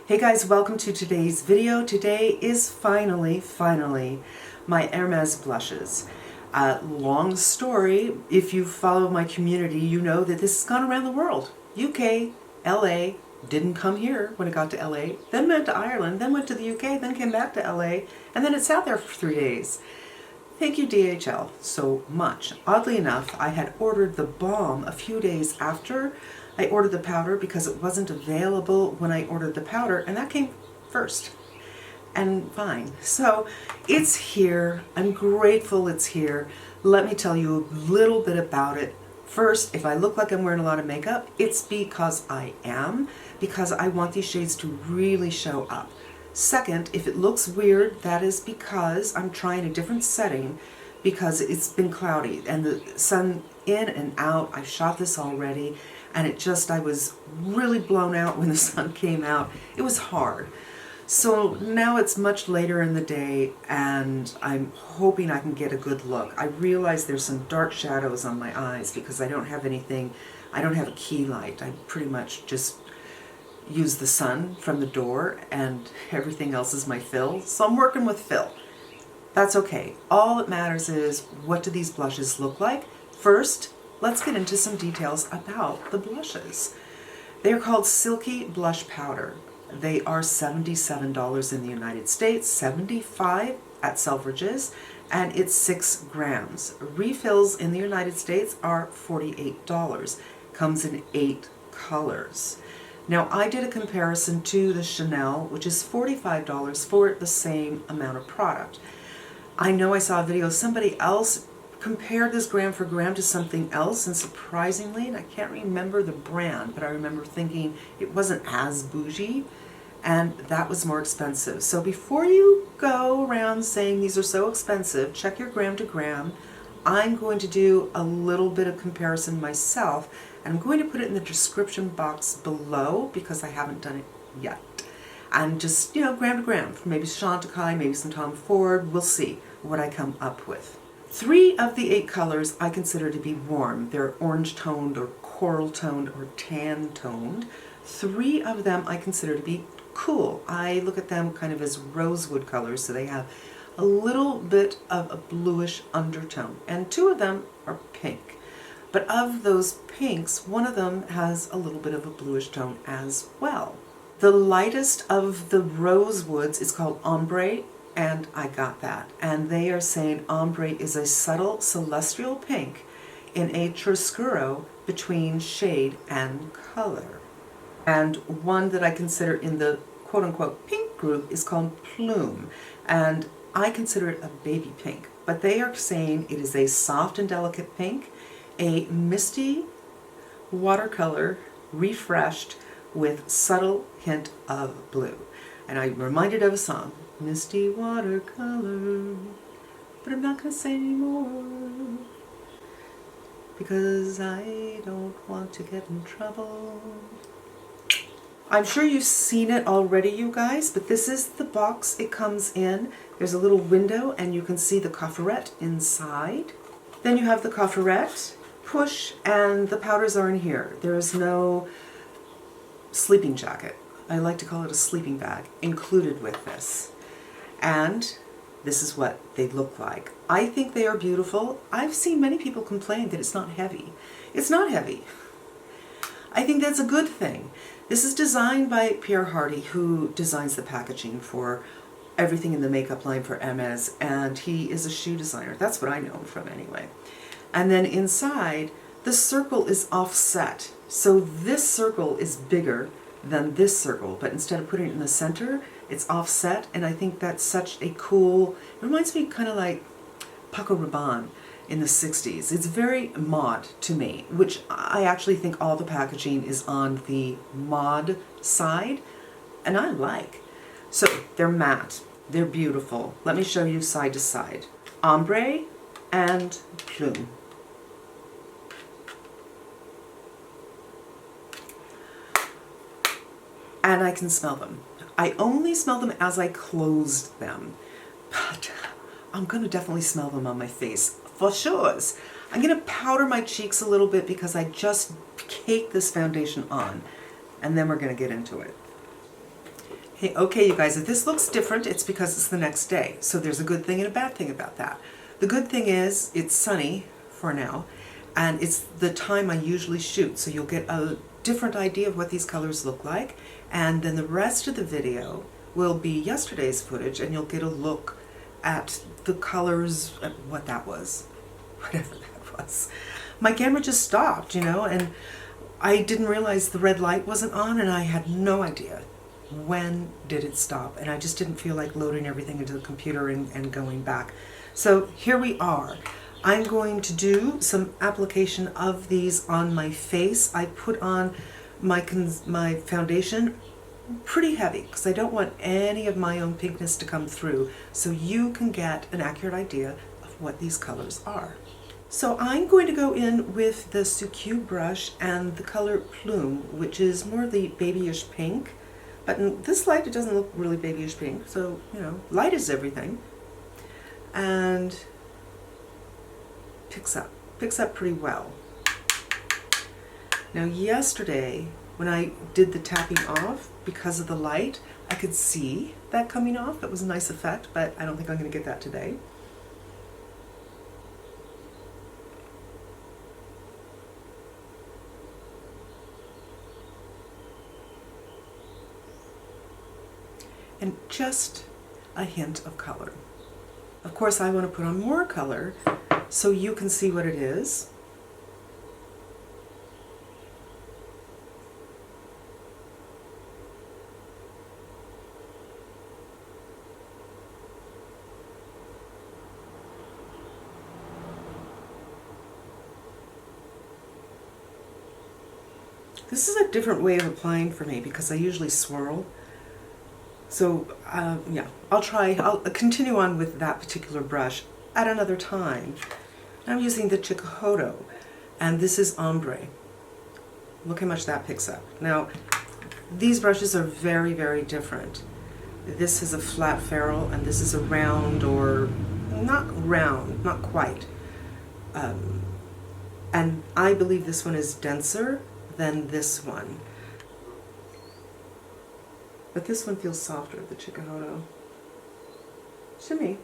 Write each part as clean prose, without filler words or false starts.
Hey guys, welcome to today's video. Today is finally my Hermes blushes. Long story, if you follow my community, you know that this has gone around the world. UK, LA, didn't come here when it got to LA, then went to Ireland, then went to the UK, then came back to LA, and then it sat there for 3 days. Thank you DHL so much. Oddly enough, I had ordered the balm a few days after I ordered the powder because it wasn't available when I ordered the powder, and that came first. And fine. So it's here. I'm grateful it's here. Let me tell you a little bit about it. First, if I look like I'm wearing a lot of makeup, it's because I am, because I want these shades to really show up. Second, if it looks weird, that is because I'm trying a different setting because it's been cloudy and the sun in and out. I shot this already and I was really blown out when the sun came out. It was hard. So now it's much later in the day and I'm hoping I can get a good look. I realize there's some dark shadows on my eyes because I don't have anything, I don't have a key light. I pretty much just use the sun from the door and everything else is my fill. So I'm working with fill. That's okay. All that matters is, what do these blushes look like? First, let's get into some details about the blushes. They are called Silky Blush Powder. They are $77 in the United States, $75 at Selfridges, and it's 6 grams. Refills in the United States are $48. Comes in 8 colors. Now I did a comparison to the Chanel, which is $45 for the same amount of product. I know I saw a video, somebody else compared this gram for gram to something else, and surprisingly, and I can't remember the brand, but I remember thinking it wasn't as bougie, and that was more expensive. So before you go around saying these are so expensive, check your gram to gram. I'm going to do a little bit of comparison myself, and I'm going to put it in the description box below because I haven't done it yet. And just, gram to gram, maybe Chantecaille, maybe some Tom Ford, we'll see what I come up with. 3 of the 8 colors I consider to be warm. They're orange toned or coral toned or tan toned. 3 of them I consider to be cool. I look at them kind of as rosewood colors, so they have a little bit of a bluish undertone. And 2 of them are pink. But of those pinks, one of them has a little bit of a bluish tone as well. The lightest of the rosewoods is called Ombre, and I got that. And they are saying Ombre is a subtle celestial pink in a chiaroscuro between shade and color. And one that I consider in the quote-unquote pink group is called Plume, and I consider it a baby pink. But they are saying it is a soft and delicate pink, a misty watercolor refreshed with subtle hint of blue. And I'm reminded of a song, Misty Watercolor, but I'm not going to say anymore because I don't want to get in trouble. I'm sure you've seen it already, you guys, but this is the box it comes in. There's a little window and you can see the coffret inside. Then you have the coffret, push, and the powders are in here. There is no sleeping jacket. I like to call it a sleeping bag included with this. And this is what they look like. I think they are beautiful. I've seen many people complain that it's not heavy. It's not heavy. I think that's a good thing. This is designed by Pierre Hardy, who designs the packaging for everything in the makeup line for Hermes, and he is a shoe designer. That's what I know him from anyway. And then inside, the circle is offset. So this circle is bigger than this circle, but instead of putting it in the center, it's offset, and I think that's such a cool, it reminds me kind of like Paco Rabanne in the 60s. It's very mod to me, which I actually think all the packaging is on the mod side, and I like. So they're matte, they're beautiful. Let me show you side to side. Ombre and Plume. And I can smell them. I only smell them as I closed them, but I'm gonna definitely smell them on my face, for sure. I'm gonna powder my cheeks a little bit because I just caked this foundation on, and then we're gonna get into it. Okay, you guys, if this looks different, it's because it's the next day. So there's a good thing and a bad thing about that. The good thing is it's sunny for now, and it's the time I usually shoot, so you'll get a different idea of what these colors look like, and then the rest of the video will be yesterday's footage, and you'll get a look at the colors, what that was, whatever that was. My camera just stopped, you know, and I didn't realize the red light wasn't on, and I had no idea when did it stop, and I just didn't feel like loading everything into the computer and going back. So here we are. I'm going to do some application of these on my face. I put on my foundation pretty heavy because I don't want any of my own pinkness to come through, so you can get an accurate idea of what these colors are. So I'm going to go in with the Silky brush and the color Plume, which is more the babyish pink. But in this light, it doesn't look really babyish pink, so, you know, light is everything. And picks up pretty well. Now yesterday, when I did the tapping off, because of the light, I could see that coming off. That was a nice effect, but I don't think I'm going to get that today. And just a hint of color. Of course, I want to put on more color so you can see what it is. This is a different way of applying for me because I usually swirl. So yeah, I'll continue on with that particular brush at another time. I'm using the Shiseido, and this is Ombre. Look how much that picks up. Now, these brushes are very, very different. This is a flat ferrule, and this is a round, or not round, not quite. And I believe this one is denser than this one. But this one feels softer, the Shiseido. Shimmy.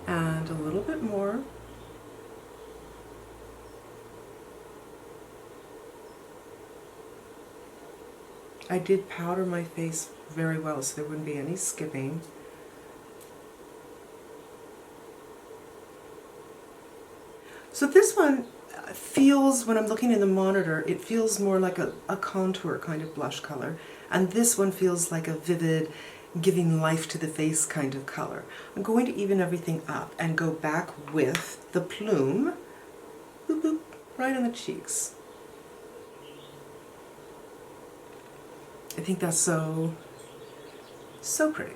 And a little bit more. I did powder my face very well, so there wouldn't be any skipping. So this one feels, when I'm looking in the monitor, it feels more like a contour kind of blush color. And this one feels like a vivid, giving life to the face kind of color. I'm going to even everything up and go back with the Plume, boop, boop, right on the cheeks. I think that's so pretty.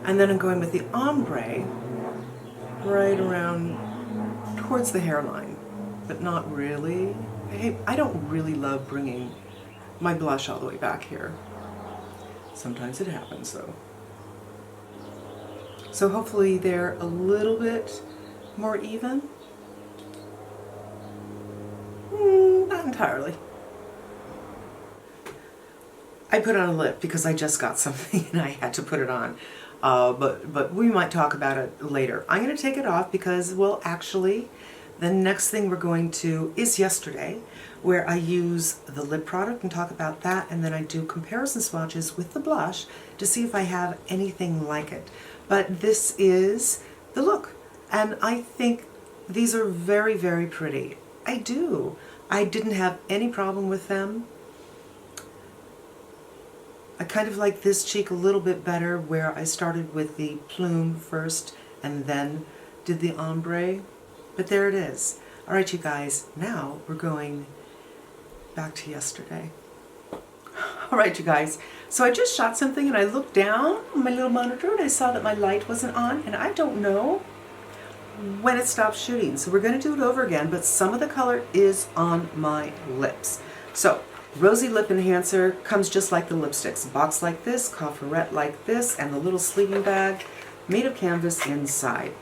And then I'm going with the Ombre right around towards the hairline, but not really. I don't really love bringing my blush all the way back here. Sometimes it happens though. So hopefully they're a little bit more even. Not entirely. I put on a lip because I just got something and I had to put it on. But we might talk about it later. I'm going to take it off because, well, actually, the next thing we're going to is yesterday, where I use the lip product and talk about that, and then I do comparison swatches with the blush to see if I have anything like it. But this is the look, and I think these are very, very pretty. I do. I didn't have any problem with them. I kind of like this cheek a little bit better, where I started with the Plume first and then did the Ombre. But there it is. All right, you guys, now we're going back to yesterday. All right, you guys, so I just shot something and I looked down on my little monitor and I saw that my light wasn't on, and I don't know when it stopped shooting. So we're going to do it over again, but some of the color is on my lips. So Rosy Lip Enhancer comes just like the lipsticks. A box like this, coffrette like this, and the little sleeping bag made of canvas inside.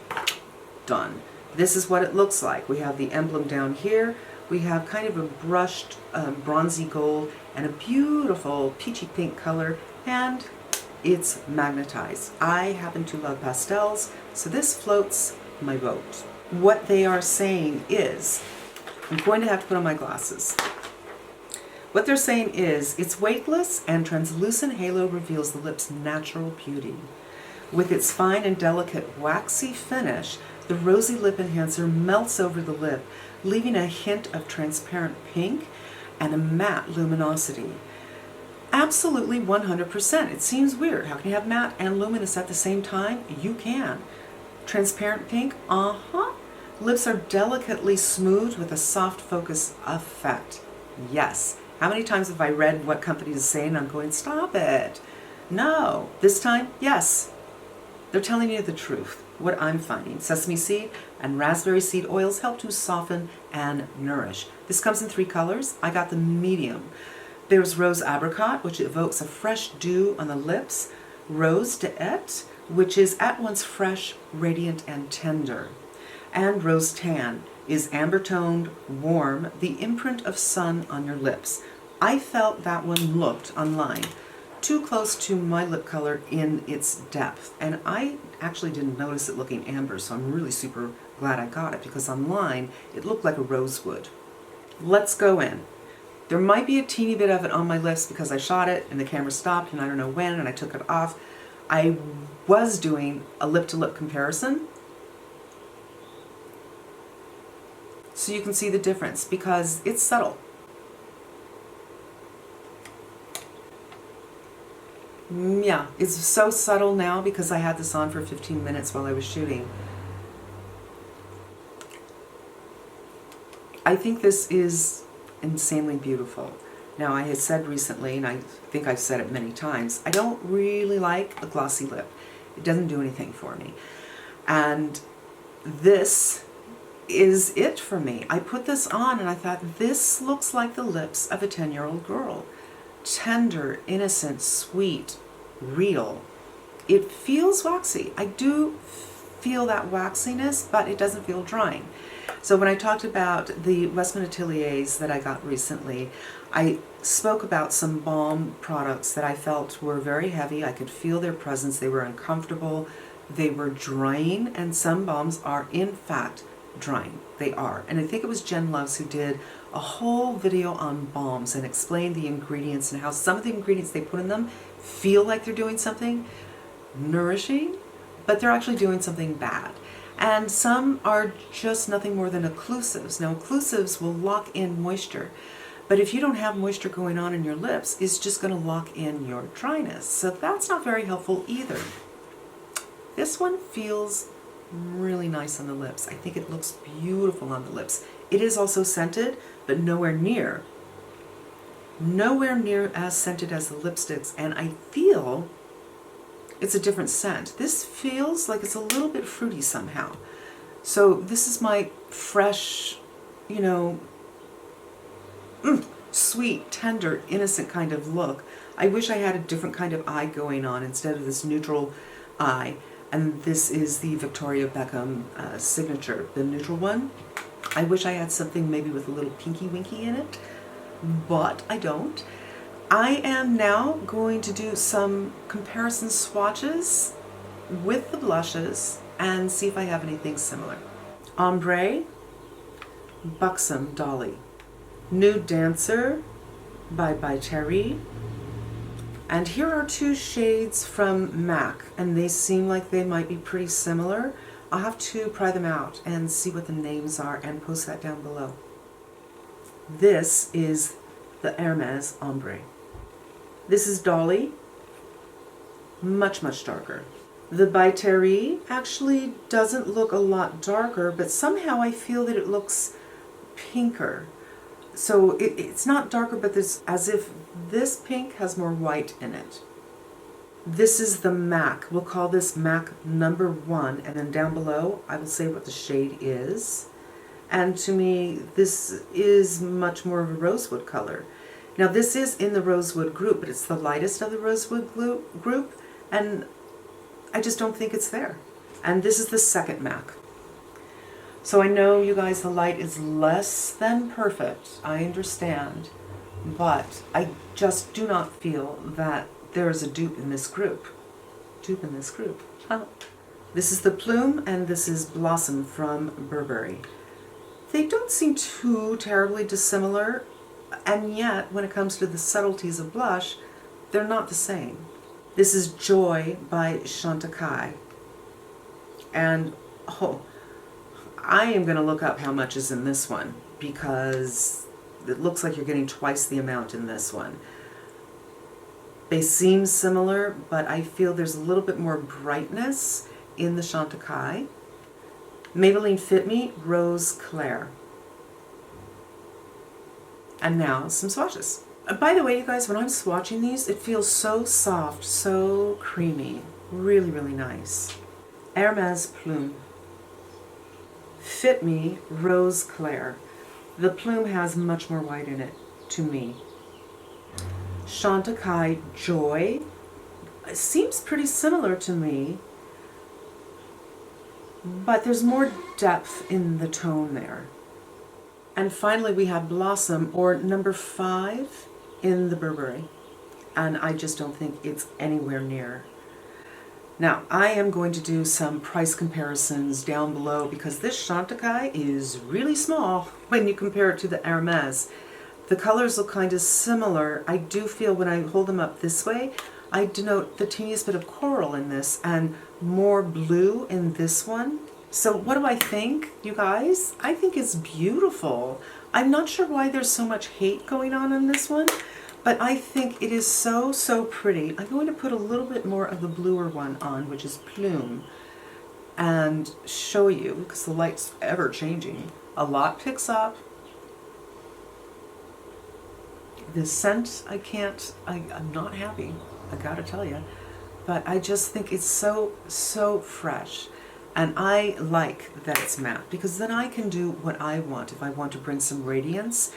Done. This is what it looks like. We have the emblem down here. We have kind of a brushed bronzy gold and a beautiful peachy pink color, and it's magnetized. I happen to love pastels, so this floats my boat. What they are saying is, I'm going to have to put on my glasses. What they're saying is, it's weightless and translucent halo reveals the lip's natural beauty. With its fine and delicate waxy finish, the Rosy Lip Enhancer melts over the lip, leaving a hint of transparent pink and a matte luminosity. Absolutely 100%. It seems weird. How can you have matte and luminous at the same time? You can. Transparent pink? Uh-huh. Lips are delicately smooth with a soft focus effect. Yes. How many times have I read what companies are saying? I'm going, stop it. No. This time, yes. They're telling you the truth. What I'm finding. Sesame seed and raspberry seed oils help to soften and nourish. This comes in 3 colors. I got the medium. There's Rose Apricot, which evokes a fresh dew on the lips. Rose d'Ette, which is at once fresh, radiant, and tender. And Rose Tan is amber-toned, warm, the imprint of sun on your lips. I felt that one looked online too close to my lip color in its depth, and I actually didn't notice it looking amber, so I'm really super glad I got it, because online it looked like a rosewood. Let's go in. There might be a teeny bit of it on my lips because I shot it and the camera stopped and I don't know when, and I took it off. I was doing a lip-to-lip comparison, so you can see the difference because it's subtle. Yeah, it's so subtle now because I had this on for 15 minutes while I was shooting. I think this is insanely beautiful. Now, I had said recently, and I think I've said it many times, I don't really like a glossy lip. It doesn't do anything for me. And this is it for me. I put this on and I thought, this looks like the lips of a 10-year-old girl. Tender, innocent, sweet, real. It feels waxy. I do feel that waxiness, but it doesn't feel drying. So when I talked about the Westman Ateliers that I got recently, I spoke about some balm products that I felt were very heavy. I could feel their presence. They were uncomfortable. They were drying, and some balms are in fact drying. They are. And I think it was Jen Loves who did a whole video on balms and explained the ingredients and how some of the ingredients they put in them feel like they're doing something nourishing, but they're actually doing something bad. And some are just nothing more than occlusives. Now, occlusives will lock in moisture, but if you don't have moisture going on in your lips, it's just going to lock in your dryness. So that's not very helpful either. This one feels really nice on the lips. I think it looks beautiful on the lips. It is also scented, but nowhere near as scented as the lipsticks, and I feel it's a different scent. This feels like it's a little bit fruity somehow. So this is my fresh, you know, sweet, tender, innocent kind of look. I wish I had a different kind of eye going on instead of this neutral eye. And this is the Victoria Beckham signature, the neutral one. I wish I had something maybe with a little pinky winky in it, but I don't. I am now going to do some comparison swatches with the blushes and see if I have anything similar. Ombre, Buxom Dolly. Nude Dancer by Terry. And here are 2 shades from MAC, and they seem like they might be pretty similar. I'll have to try them out and see what the names are and post that down below. This is the Hermes Ombre. This is Dolly, much, much darker. The By Terry actually doesn't look a lot darker, but somehow I feel that it looks pinker. So it's not darker, but there's as if this pink has more white in it. This is the MAC. We'll call this MAC number 1, and then down below I will say what the shade is. And to me, this is much more of a rosewood color. Now this is in the Rosewood group, but it's the lightest of the Rosewood group, and I just don't think it's there. And this is the second MAC. So I know, you guys, the light is less than perfect, I understand, but I just do not feel that there is a dupe in this group. Huh. This is the Plume, and this is Blossom from Burberry. They don't seem too terribly dissimilar, and yet, when it comes to the subtleties of blush, they're not the same. This is Joy by Chantecaille. And, oh, I am going to look up how much is in this one, because it looks like you're getting twice the amount in this one. They seem similar, but I feel there's a little bit more brightness in the Chantecaille. Maybelline Fit Me Rose Claire. And now some swatches. By the way, you guys, when I'm swatching these, it feels so soft, so creamy. Really, really nice. Hermes Plume. Fit Me Rose Claire. The Plume has much more white in it, to me. Chantecaille Joy. It seems pretty similar to me, but there's more depth in the tone there. And finally we have Blossom, or number 5 in the Burberry. And I just don't think it's anywhere near. Now, I am going to do some price comparisons down below, because this Chantecaille is really small when you compare it to the Hermes. The colors look kind of similar. I do feel when I hold them up this way, I denote the teeniest bit of coral in this and more blue in this one. So what do I think, you guys? I think it's beautiful. I'm not sure why there's so much hate going on in this one, but I think it is so, so pretty. I'm going to put a little bit more of the bluer one on, which is Plume, and show you, because the light's ever changing. A lot picks up. The scent, I'm not happy, I gotta tell you, but I just think it's so, so fresh. And I like that it's matte, because then I can do what I want. If I want to bring some radiance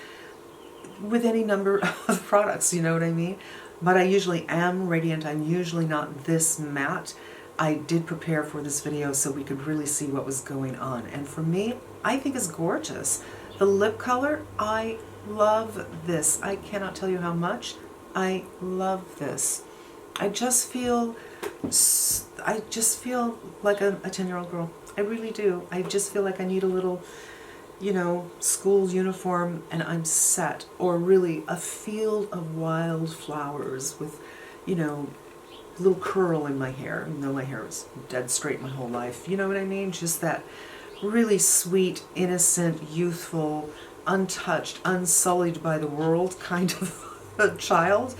with any number of products, you know what I mean? But I usually am radiant. I'm usually not this matte. I did prepare for this video so we could really see what was going on. And for me, I think it's gorgeous. The lip color, I love this. I cannot tell you how much I love this. I just feel like a 10-year-old girl. I really do. I just feel like I need a little, you know, school uniform and I'm set. Or really a field of wildflowers with, you know, a little curl in my hair. You know, my hair was dead straight my whole life. You know what I mean? Just that really sweet, innocent, youthful, untouched, unsullied by the world kind of a child.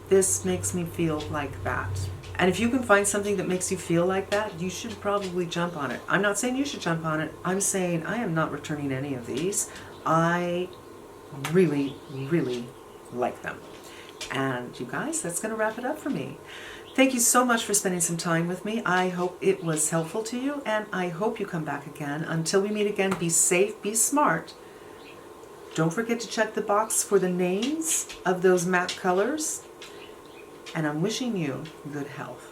This makes me feel like that. And if you can find something that makes you feel like that, you should probably jump on it. I'm not saying you should jump on it. I'm saying I am not returning any of these. I really, really like them. And you guys, that's going to wrap it up for me. Thank you so much for spending some time with me. I hope it was helpful to you, and I hope you come back again. Until we meet again, be safe, be smart. Don't forget to check the box for the names of those matte colors. And I'm wishing you good health.